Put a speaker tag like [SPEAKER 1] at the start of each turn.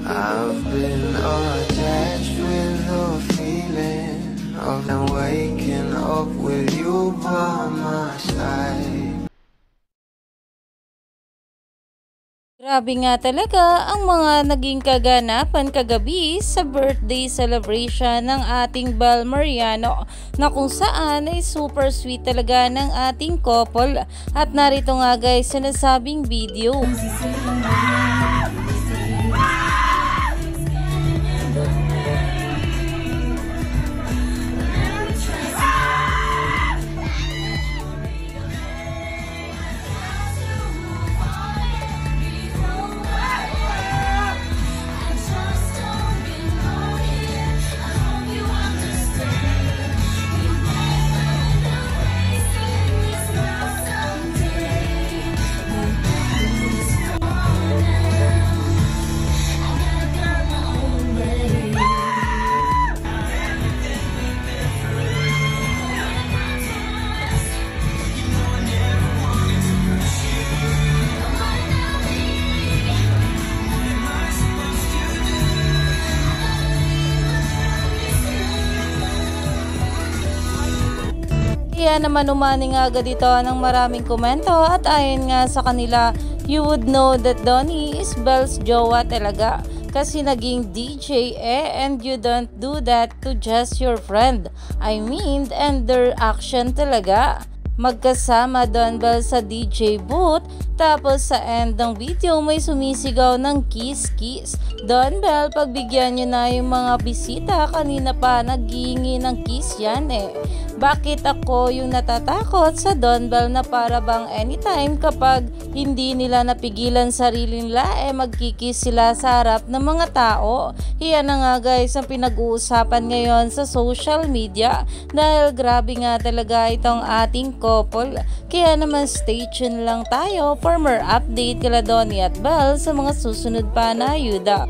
[SPEAKER 1] I've been attached with the feeling of them waking up with you by my side.
[SPEAKER 2] Grabe nga talaga ang mga naging kaganapan kagabi sa birthday celebration ng ating Bal Mariano, na kung saan ay super sweet talaga ng ating couple. At narito nga guys sinasabing video. Kaya naman umani nga agad ito ng maraming komento at ayon nga sa kanila, you would know that Donnie is Bel's jowa talaga kasi naging DJ and you don't do that to just your friend. I mean, and their action talaga. Magkasama Don Bel sa DJ booth, tapos sa end ng video may sumisigaw ng kiss kiss. Don Bel, pagbigyan nyo na yung mga bisita, kanina pa naghihingi ng kiss yan eh. Bakit ako yung natatakot sa Don Bel na para bang anytime kapag hindi nila napigilan sarili nila magkikiss sila sa harap ng mga tao? Iyan na nga guys ang pinag-uusapan ngayon sa social media dahil grabe nga talaga itong ating couple. Kaya naman stay tuned lang tayo for more update kila Donnie at Bel sa mga susunod pa na ayuda.